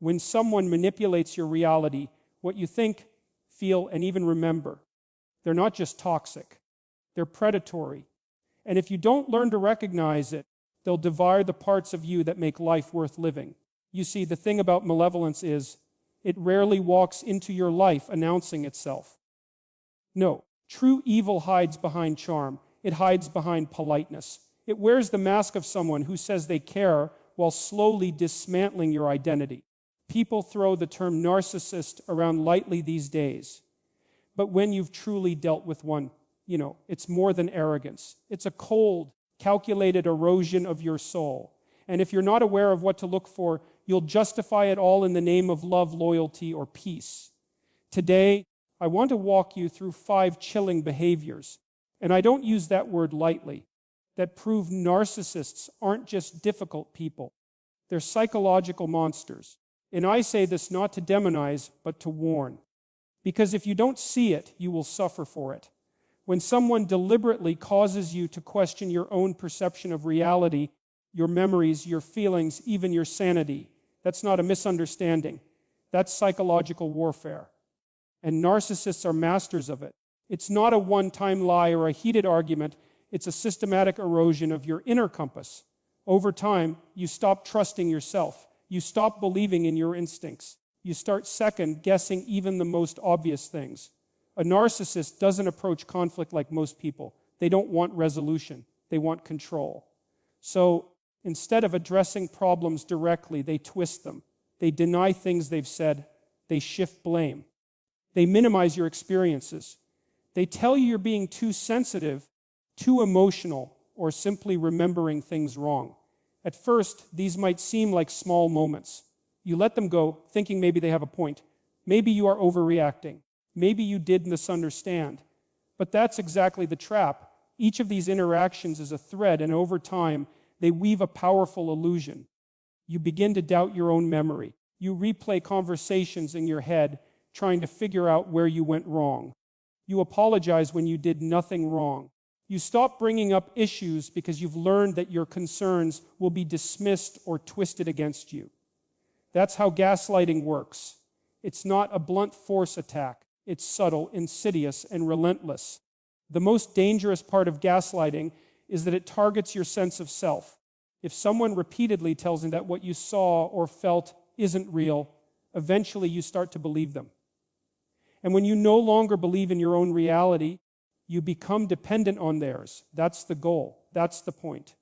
When someone manipulates your reality, what you think, feel, and even remember, they're not just toxic, they're predatory. And if you don't learn to recognize it, they'll devour the parts of you that make life worth living. You see, the thing about malevolence is, it rarely walks into your life announcing itself. No, true evil hides behind charm. It hides behind politeness. It wears the mask of someone who says they care while slowly dismantling your identity. People throw the term narcissist around lightly these days. But when you've truly dealt with one, it's more than arrogance. It's a cold, calculated erosion of your soul. And if you're not aware of what to look for, you'll justify it all in the name of love, loyalty, or peace. Today, I want to walk you through 5 chilling behaviors, and I don't use that word lightly, that prove narcissists aren't just difficult people. They're psychological monsters. And I say this not to demonize, but to warn. Because if you don't see it, you will suffer for it. When someone deliberately causes you to question your own perception of reality, your memories, your feelings, even your sanity, that's not a misunderstanding. That's psychological warfare. And narcissists are masters of it. It's not a one-time lie or a heated argument. It's a systematic erosion of your inner compass. Over time, you stop trusting yourself. You stop believing in your instincts. You start second-guessing even the most obvious things. A narcissist doesn't approach conflict like most people. They don't want resolution. They want control. So instead of addressing problems directly, they twist them. They deny things they've said. They shift blame. They minimize your experiences. They tell you you're being too sensitive, too emotional, or simply remembering things wrong. At first, these might seem like small moments. You let them go, thinking maybe they have a point. Maybe you are overreacting. Maybe you did misunderstand. But that's exactly the trap. Each of these interactions is a thread, and over time, they weave a powerful illusion. You begin to doubt your own memory. You replay conversations in your head, trying to figure out where you went wrong. You apologize when you did nothing wrong. You stop bringing up issues because you've learned that your concerns will be dismissed or twisted against you. That's how gaslighting works. It's not a blunt force attack. It's subtle, insidious, and relentless. The most dangerous part of gaslighting is that it targets your sense of self. If someone repeatedly tells you that what you saw or felt isn't real, eventually you start to believe them. And when you no longer believe in your own reality, you become dependent on theirs. That's the goal. That's the point.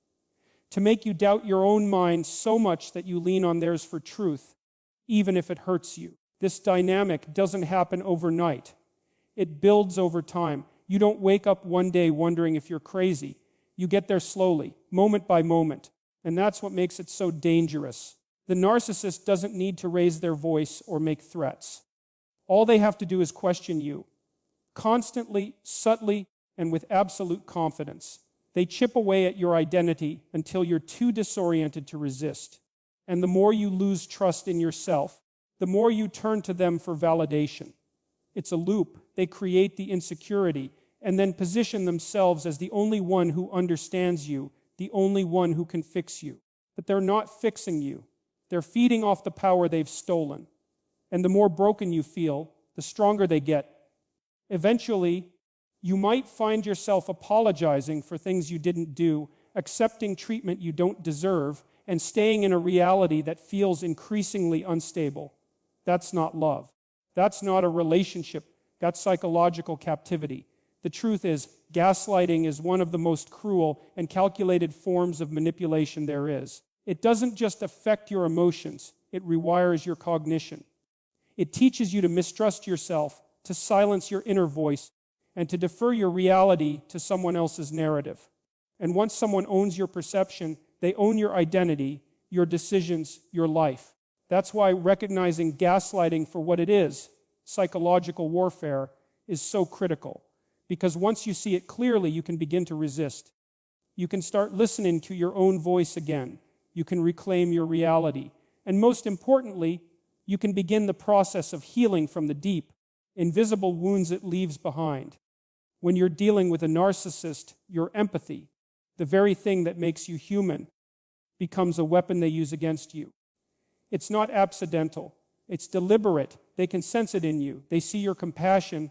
To make you doubt your own mind so much that you lean on theirs for truth, even if it hurts you. This dynamic doesn't happen overnight. It builds over time. You don't wake up one day wondering if you're crazy. You get there slowly, moment by moment. And that's what makes it so dangerous. The narcissist doesn't need to raise their voice or make threats. All they have to do is question you. Constantly, subtly, and with absolute confidence. They chip away at your identity until you're too disoriented to resist. And the more you lose trust in yourself, the more you turn to them for validation. It's a loop. They create the insecurity and then position themselves as the only one who understands you, the only one who can fix you. But they're not fixing you. They're feeding off the power they've stolen. And the more broken you feel, the stronger they get. Eventually, you might find yourself apologizing for things you didn't do, accepting treatment you don't deserve, and staying in a reality that feels increasingly unstable. That's not love. That's not a relationship. That's psychological captivity. The truth is, gaslighting is one of the most cruel and calculated forms of manipulation there is. It doesn't just affect your emotions, it rewires your cognition. It teaches you to mistrust yourself, to silence your inner voice, and to defer your reality to someone else's narrative. And once someone owns your perception, they own your identity, your decisions, your life. That's why recognizing gaslighting for what it is, psychological warfare, is so critical. Because once you see it clearly, you can begin to resist. You can start listening to your own voice again. You can reclaim your reality. And most importantly, you can begin the process of healing from the deep, invisible wounds it leaves behind. When you're dealing with a narcissist, your empathy, the very thing that makes you human, becomes a weapon they use against you. It's not accidental. It's deliberate. They can sense it in you. They see your compassion,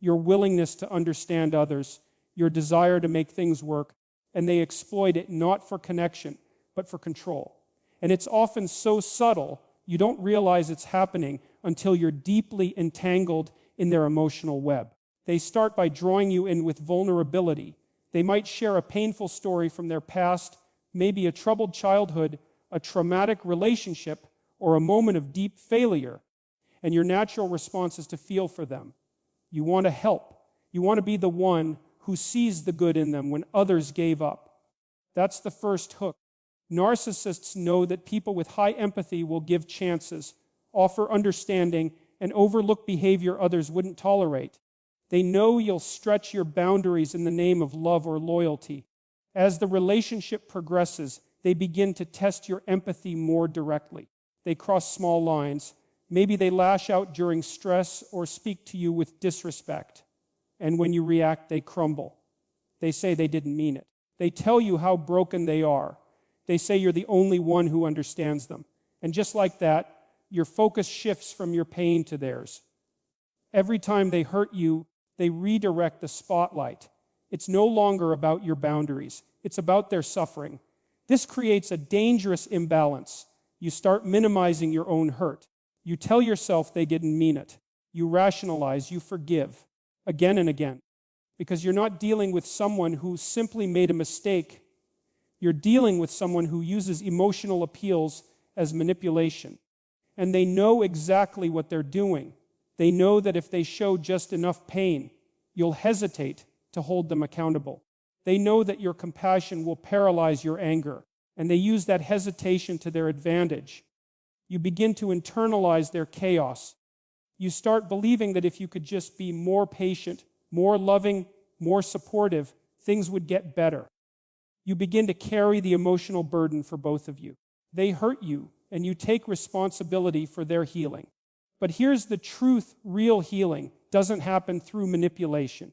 your willingness to understand others, your desire to make things work, and they exploit it not for connection, but for control. And it's often so subtle, you don't realize it's happening until you're deeply entangled in their emotional web. They start by drawing you in with vulnerability. They might share a painful story from their past, maybe a troubled childhood, a traumatic relationship, or a moment of deep failure. And your natural response is to feel for them. You want to help. You want to be the one who sees the good in them when others gave up. That's the first hook. Narcissists know that people with high empathy will give chances, offer understanding, and overlook behavior others wouldn't tolerate. They know you'll stretch your boundaries in the name of love or loyalty. As the relationship progresses, they begin to test your empathy more directly. They cross small lines. Maybe they lash out during stress or speak to you with disrespect. And when you react, they crumble. They say they didn't mean it. They tell you how broken they are. They say you're the only one who understands them. And just like that, your focus shifts from your pain to theirs. Every time they hurt you, they redirect the spotlight. It's no longer about your boundaries. It's about their suffering. This creates a dangerous imbalance. You start minimizing your own hurt. You tell yourself they didn't mean it. You rationalize, you forgive, again and again. Because you're not dealing with someone who simply made a mistake. You're dealing with someone who uses emotional appeals as manipulation. And they know exactly what they're doing. They know that if they show just enough pain, you'll hesitate to hold them accountable. They know that your compassion will paralyze your anger, and they use that hesitation to their advantage. You begin to internalize their chaos. You start believing that if you could just be more patient, more loving, more supportive, things would get better. You begin to carry the emotional burden for both of you. They hurt you, and you take responsibility for their healing. But here's the truth: real healing doesn't happen through manipulation.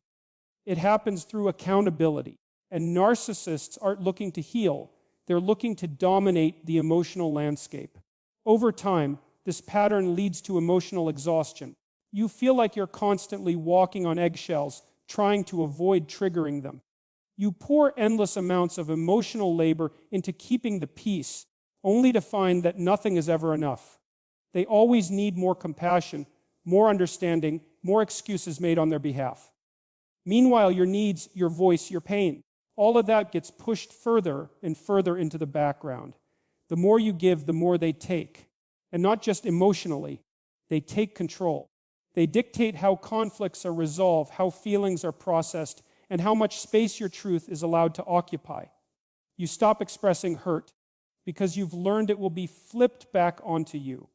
It happens through accountability. And narcissists aren't looking to heal. They're looking to dominate the emotional landscape. Over time, this pattern leads to emotional exhaustion. You feel like you're constantly walking on eggshells, trying to avoid triggering them. You pour endless amounts of emotional labor into keeping the peace, only to find that nothing is ever enough. They always need more compassion, more understanding, more excuses made on their behalf. Meanwhile, your needs, your voice, your pain, all of that gets pushed further and further into the background. The more you give, the more they take. And not just emotionally, they take control. They dictate how conflicts are resolved, how feelings are processed, and how much space your truth is allowed to occupy. You stop expressing hurt because you've learned it will be flipped back onto you.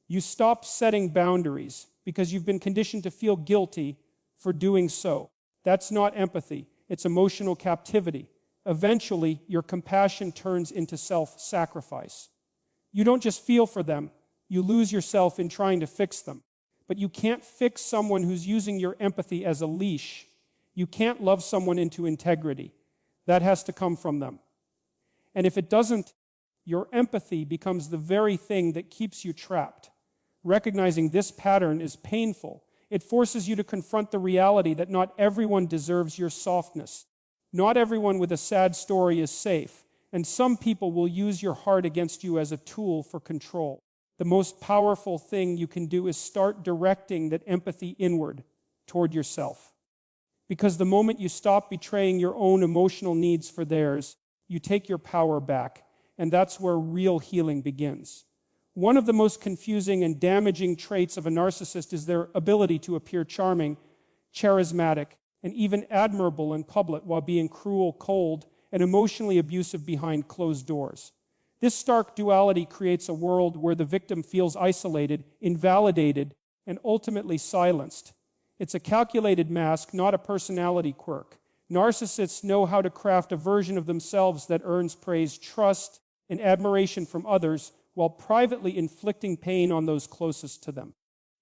You stop setting boundaries because you've been conditioned to feel guilty for doing so. That's not empathy. It's emotional captivity. Eventually, your compassion turns into self-sacrifice. You don't just feel for them. You lose yourself in trying to fix them. But you can't fix someone who's using your empathy as a leash. You can't love someone into integrity. That has to come from them. And if it doesn't, your empathy becomes the very thing that keeps you trapped. Recognizing this pattern is painful. It forces you to confront the reality that not everyone deserves your softness. Not everyone with a sad story is safe, and some people will use your heart against you as a tool for control. The most powerful thing you can do is start directing that empathy inward toward yourself. Because the moment you stop betraying your own emotional needs for theirs, you take your power back, and that's where real healing begins. One of the most confusing and damaging traits of a narcissist is their ability to appear charming, charismatic, and even admirable in public while being cruel, cold, and emotionally abusive behind closed doors. This stark duality creates a world where the victim feels isolated, invalidated, and ultimately silenced. It's a calculated mask, not a personality quirk. Narcissists know how to craft a version of themselves that earns praise, trust, and admiration from others, while privately inflicting pain on those closest to them.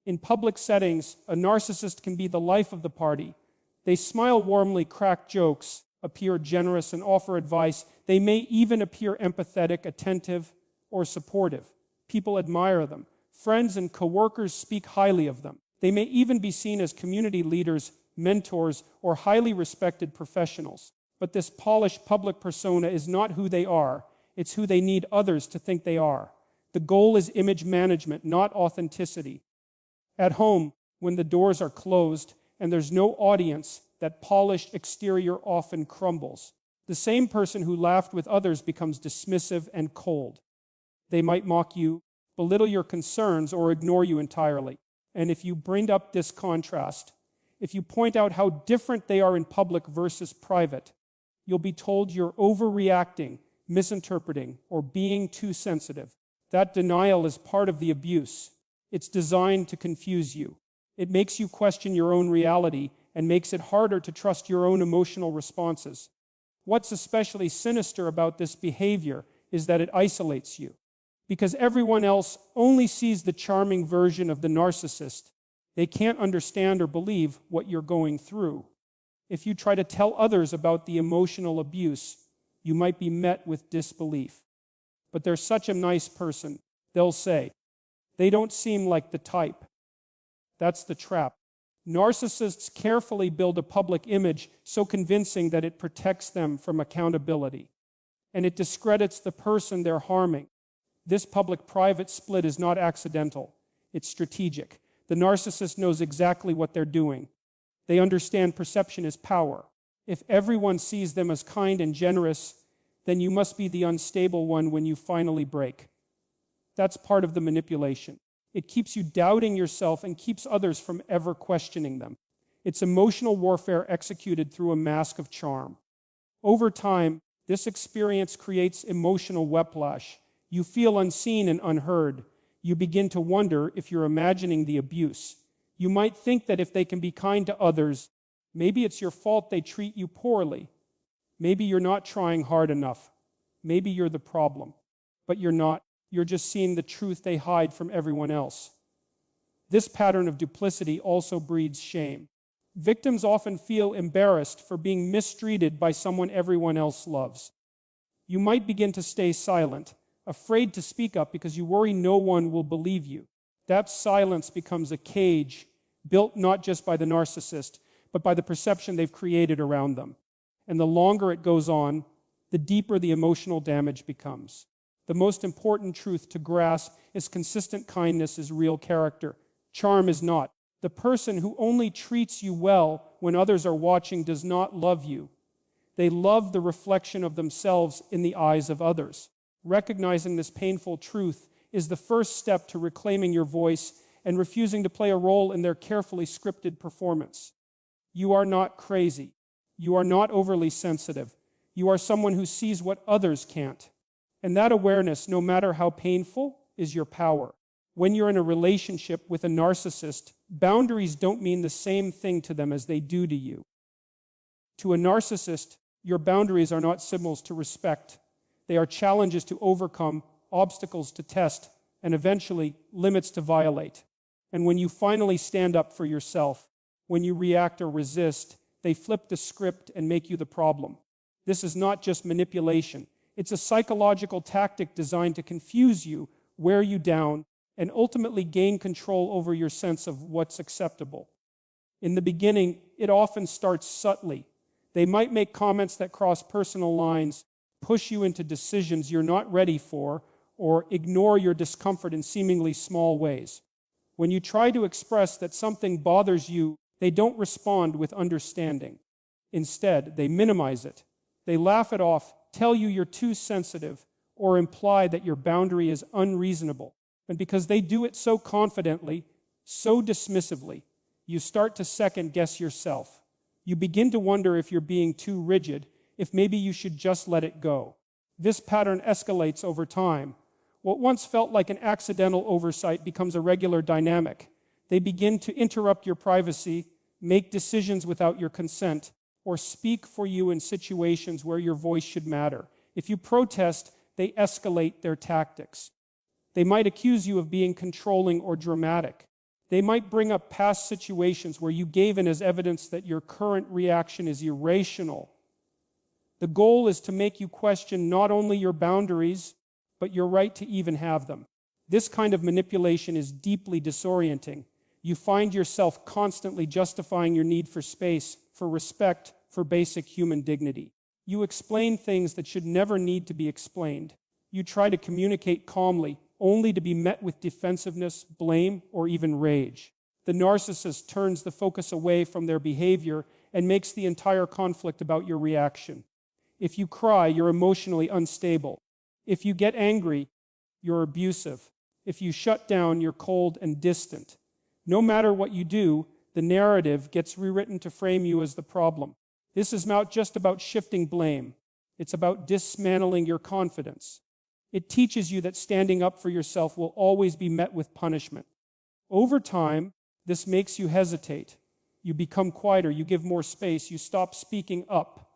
In public settings, a narcissist can be the life of the party. They smile warmly, crack jokes, appear generous, and offer advice. They may even appear empathetic, attentive, or supportive. People admire them. Friends and coworkers speak highly of them. They may even be seen as community leaders, mentors, or highly respected professionals. But this polished public persona is not who they are. It's who they need others to think they are. The goal is image management, not authenticity. At home, when the doors are closed and there's no audience, that polished exterior often crumbles. The same person who laughed with others becomes dismissive and cold. They might mock you, belittle your concerns, or ignore you entirely. And if you bring up this contrast, if you point out how different they are in public versus private, you'll be told you're overreacting, misinterpreting, or being too sensitive. That denial is part of the abuse. It's designed to confuse you. It makes you question your own reality and makes it harder to trust your own emotional responses. What's especially sinister about this behavior is that it isolates you. Because everyone else only sees the charming version of the narcissist, they can't understand or believe what you're going through. If you try to tell others about the emotional abuse, you might be met with disbelief. But they're such a nice person, they'll say. They don't seem like the type. That's the trap. Narcissists carefully build a public image so convincing that it protects them from accountability. And it discredits the person they're harming. This public-private split is not accidental. It's strategic. The narcissist knows exactly what they're doing. They understand perception is power. If everyone sees them as kind and generous, then you must be the unstable one when you finally break. That's part of the manipulation. It keeps you doubting yourself and keeps others from ever questioning them. It's emotional warfare executed through a mask of charm. Over time, this experience creates emotional whiplash. You feel unseen and unheard. You begin to wonder if you're imagining the abuse. You might think that if they can be kind to others, maybe it's your fault they treat you poorly. Maybe you're not trying hard enough. Maybe you're the problem. But you're not. You're just seeing the truth they hide from everyone else. This pattern of duplicity also breeds shame. Victims often feel embarrassed for being mistreated by someone everyone else loves. You might begin to stay silent, afraid to speak up because you worry no one will believe you. That silence becomes a cage built not just by the narcissist, but by the perception they've created around them. And the longer it goes on, the deeper the emotional damage becomes. The most important truth to grasp is consistent kindness is real character. Charm is not. The person who only treats you well when others are watching does not love you. They love the reflection of themselves in the eyes of others. Recognizing this painful truth is the first step to reclaiming your voice and refusing to play a role in their carefully scripted performance. You are not crazy. You are not overly sensitive. You are someone who sees what others can't. And that awareness, no matter how painful, is your power. When you're in a relationship with a narcissist, boundaries don't mean the same thing to them as they do to you. To a narcissist, your boundaries are not symbols to respect. They are challenges to overcome, obstacles to test, and eventually limits to violate. And when you finally stand up for yourself, when you react or resist, they flip the script and make you the problem. This is not just manipulation. It's a psychological tactic designed to confuse you, wear you down, and ultimately gain control over your sense of what's acceptable. In the beginning, it often starts subtly. They might make comments that cross personal lines, push you into decisions you're not ready for, or ignore your discomfort in seemingly small ways. When you try to express that something bothers you, they don't respond with understanding. Instead, they minimize it. They laugh it off, tell you you're too sensitive, or imply that your boundary is unreasonable. And because they do it so confidently, so dismissively, you start to second-guess yourself. You begin to wonder if you're being too rigid, if maybe you should just let it go. This pattern escalates over time. What once felt like an accidental oversight becomes a regular dynamic. They begin to interrupt your privacy, make decisions without your consent, or speak for you in situations where your voice should matter. If you protest, they escalate their tactics. They might accuse you of being controlling or dramatic. They might bring up past situations where you gave in as evidence that your current reaction is irrational. The goal is to make you question not only your boundaries, but your right to even have them. This kind of manipulation is deeply disorienting. You find yourself constantly justifying your need for space, for respect, for basic human dignity. You explain things that should never need to be explained. You try to communicate calmly, only to be met with defensiveness, blame, or even rage. The narcissist turns the focus away from their behavior and makes the entire conflict about your reaction. If you cry, you're emotionally unstable. If you get angry, you're abusive. If you shut down, you're cold and distant. No matter what you do, the narrative gets rewritten to frame you as the problem. This is not just about shifting blame. It's about dismantling your confidence. It teaches you that standing up for yourself will always be met with punishment. Over time, this makes you hesitate. You become quieter, you give more space, you stop speaking up.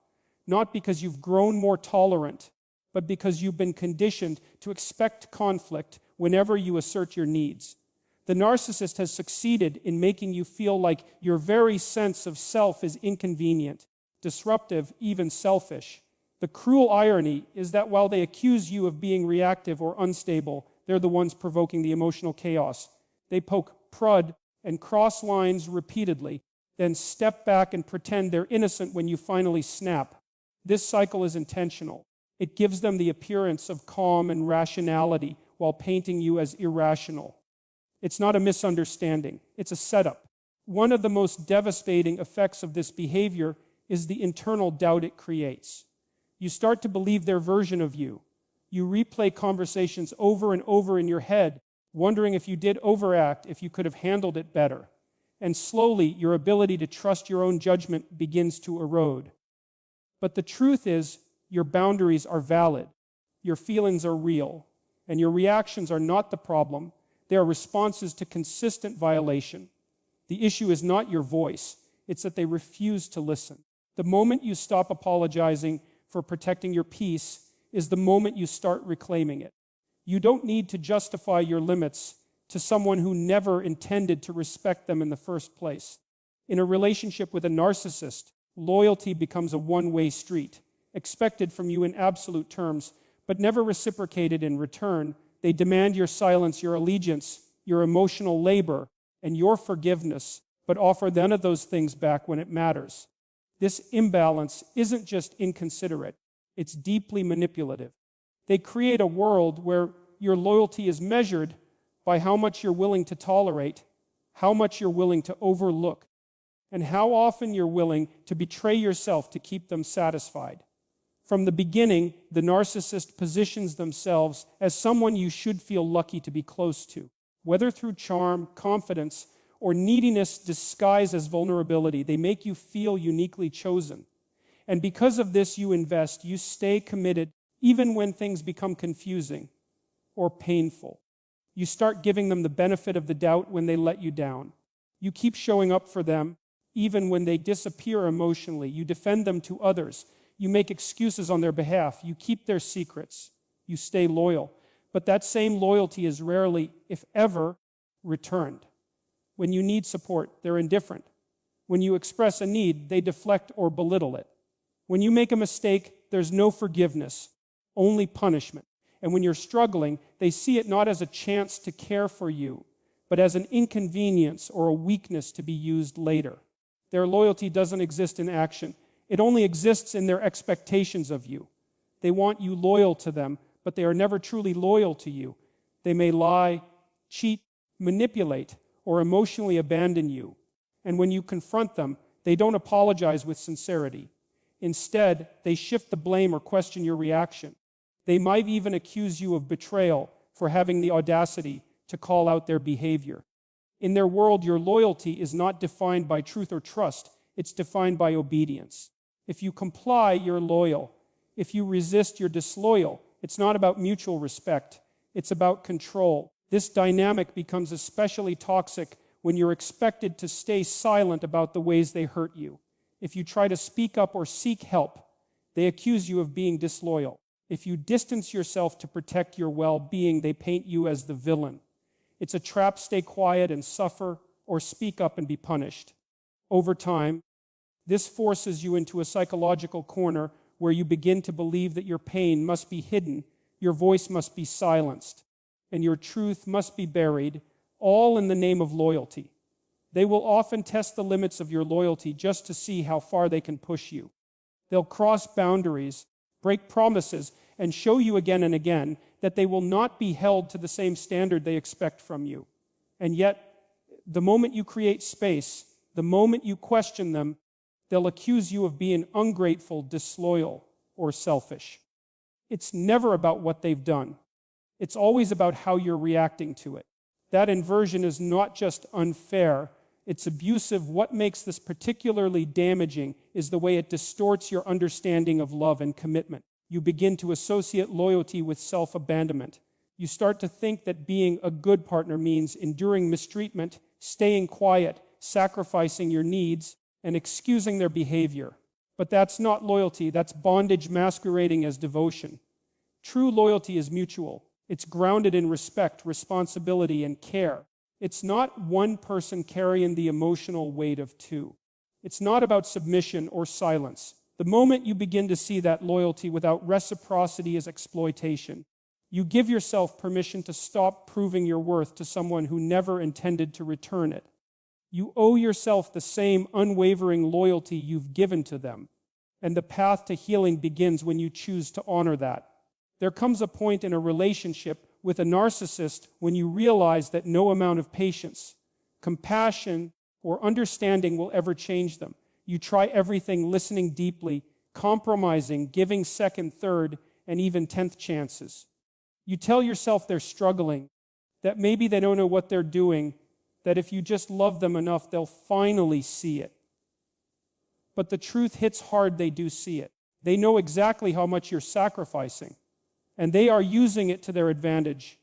Not because you've grown more tolerant, but because you've been conditioned to expect conflict whenever you assert your needs. The narcissist has succeeded in making you feel like your very sense of self is inconvenient, disruptive, even selfish. The cruel irony is that while they accuse you of being reactive or unstable, they're the ones provoking the emotional chaos. They poke, prod, and cross lines repeatedly, then step back and pretend they're innocent when you finally snap. This cycle is intentional. It gives them the appearance of calm and rationality while painting you as irrational. It's not a misunderstanding. It's a setup. One of the most devastating effects of this behavior is the internal doubt it creates. You start to believe their version of you. You replay conversations over and over in your head, wondering if you did overact, if you could have handled it better. And slowly, your ability to trust your own judgment begins to erode. But the truth is, your boundaries are valid. Your feelings are real. And your reactions are not the problem. They are responses to consistent violation. The issue is not your voice. It's that they refuse to listen. The moment you stop apologizing for protecting your peace is the moment you start reclaiming it. You don't need to justify your limits to someone who never intended to respect them in the first place. In a relationship with a narcissist, loyalty becomes a one-way street, expected from you in absolute terms, but never reciprocated in return. They demand your silence, your allegiance, your emotional labor, and your forgiveness, but offer none of those things back when it matters. This imbalance isn't just inconsiderate, it's deeply manipulative. They create a world where your loyalty is measured by how much you're willing to tolerate, how much you're willing to overlook, and how often you're willing to betray yourself to keep them satisfied. From the beginning, the narcissist positions themselves as someone you should feel lucky to be close to. Whether through charm, confidence, or neediness disguised as vulnerability, they make you feel uniquely chosen. And because of this, you invest, you stay committed, even when things become confusing or painful. You start giving them the benefit of the doubt when they let you down. You keep showing up for them, even when they disappear emotionally. You defend them to others. You make excuses on their behalf. You keep their secrets. You stay loyal. But that same loyalty is rarely, if ever, returned. When you need support, they're indifferent. When you express a need, they deflect or belittle it. When you make a mistake, there's no forgiveness, only punishment. And when you're struggling, they see it not as a chance to care for you, but as an inconvenience or a weakness to be used later. Their loyalty doesn't exist in action. It only exists in their expectations of you. They want you loyal to them, but they are never truly loyal to you. They may lie, cheat, manipulate, or emotionally abandon you. And when you confront them, they don't apologize with sincerity. Instead, they shift the blame or question your reaction. They might even accuse you of betrayal for having the audacity to call out their behavior. In their world, your loyalty is not defined by truth or trust. It's defined by obedience. If you comply, you're loyal. If you resist, you're disloyal. It's not about mutual respect. It's about control. This dynamic becomes especially toxic when you're expected to stay silent about the ways they hurt you. If you try to speak up or seek help, they accuse you of being disloyal. If you distance yourself to protect your well-being, they paint you as the villain. It's a trap. Stay quiet and suffer, or speak up and be punished. Over time, this forces you into a psychological corner where you begin to believe that your pain must be hidden, your voice must be silenced. and your truth must be buried, all in the name of loyalty. They will often test the limits of your loyalty just to see how far they can push you. They'll cross boundaries, break promises, and show you again and again that they will not be held to the same standard they expect from you. And yet, the moment you create space, the moment you question them, they'll accuse you of being ungrateful, disloyal, or selfish. It's never about what they've done. It's always about how you're reacting to it. That inversion is not just unfair, it's abusive. What makes this particularly damaging is the way it distorts your understanding of love and commitment. You begin to associate loyalty with self-abandonment. You start to think that being a good partner means enduring mistreatment, staying quiet, sacrificing your needs, and excusing their behavior. But that's not loyalty, that's bondage masquerading as devotion. True loyalty is mutual. It's grounded in respect, responsibility, and care. It's not one person carrying the emotional weight of two. It's not about submission or silence. The moment you begin to see that loyalty without reciprocity as exploitation, you give yourself permission to stop proving your worth to someone who never intended to return it. You owe yourself the same unwavering loyalty you've given to them. And the path to healing begins when you choose to honor that. There comes a point in a relationship with a narcissist when you realize that no amount of patience, compassion, or understanding will ever change them. You try everything, listening deeply, compromising, giving second, third, and even 10th chances. You tell yourself they're struggling, that maybe they don't know what they're doing, that if you just love them enough, they'll finally see it. But the truth hits hard, they do see it. They know exactly how much you're sacrificing, and they are using it to their advantage.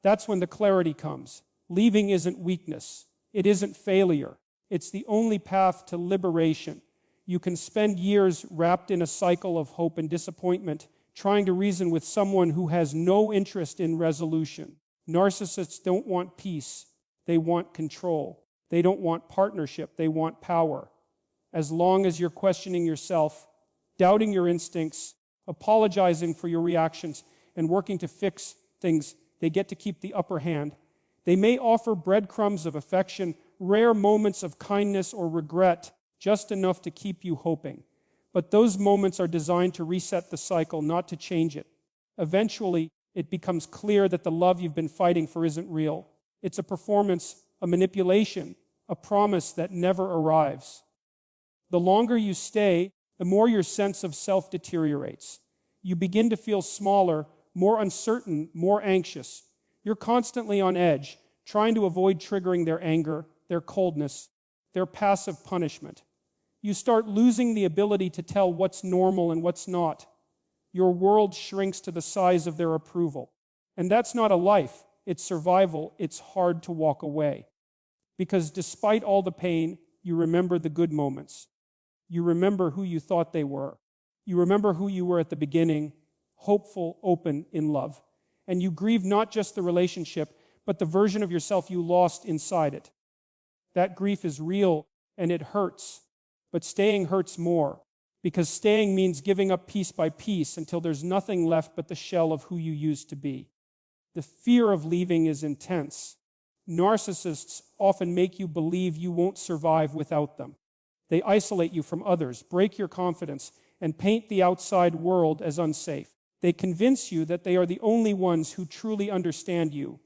That's when the clarity comes. Leaving isn't weakness. It isn't failure. It's the only path to liberation. You can spend years wrapped in a cycle of hope and disappointment, trying to reason with someone who has no interest in resolution. Narcissists don't want peace. They want control. They don't want partnership. They want power. As long as you're questioning yourself, doubting your instincts, apologizing for your reactions, and working to fix things, they get to keep the upper hand. They may offer breadcrumbs of affection, rare moments of kindness or regret, just enough to keep you hoping. But those moments are designed to reset the cycle, not to change it. Eventually, it becomes clear that the love you've been fighting for isn't real. It's a performance, a manipulation, a promise that never arrives. The longer you stay, the more your sense of self deteriorates. You begin to feel smaller, more uncertain, more anxious. You're constantly on edge, trying to avoid triggering their anger, their coldness, their passive punishment. You start losing the ability to tell what's normal and what's not. Your world shrinks to the size of their approval. And that's not a life, it's survival. It's hard to walk away. Because despite all the pain, you remember the good moments. You remember who you thought they were. You remember who you were at the beginning, hopeful, open, in love. And you grieve not just the relationship, but the version of yourself you lost inside it. That grief is real and it hurts, but staying hurts more, because staying means giving up piece by piece until there's nothing left but the shell of who you used to be. The fear of leaving is intense. Narcissists often make you believe you won't survive without them. They isolate you from others, break your confidence, and paint the outside world as unsafe. They convince you that they are the only ones who truly understand you,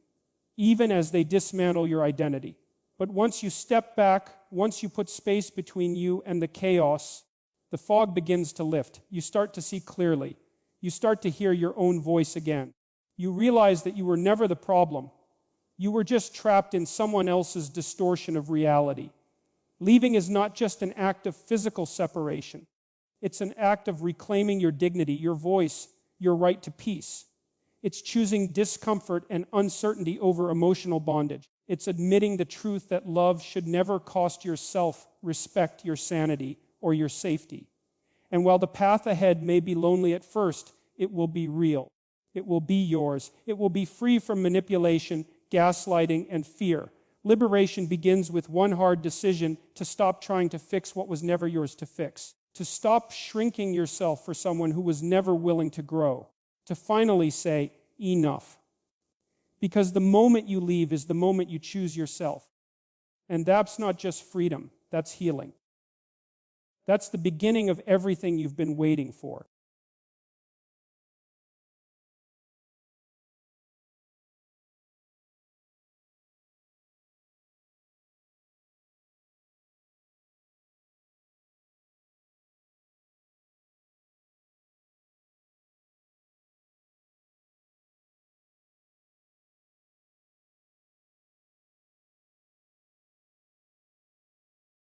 even as they dismantle your identity. But once you step back, once you put space between you and the chaos, the fog begins to lift. You start to see clearly. You start to hear your own voice again. You realize that you were never the problem. You were just trapped in someone else's distortion of reality. Leaving is not just an act of physical separation. It's an act of reclaiming your dignity, your voice, your right to peace. It's choosing discomfort and uncertainty over emotional bondage. It's admitting the truth that love should never cost your self-respect, your sanity, or your safety. And while the path ahead may be lonely at first, it will be real. It will be yours. It will be free from manipulation, gaslighting, and fear. Liberation begins with one hard decision to stop trying to fix what was never yours to fix, to stop shrinking yourself for someone who was never willing to grow, to finally say, enough. Because the moment you leave is the moment you choose yourself. And that's not just freedom, that's healing. That's the beginning of everything you've been waiting for.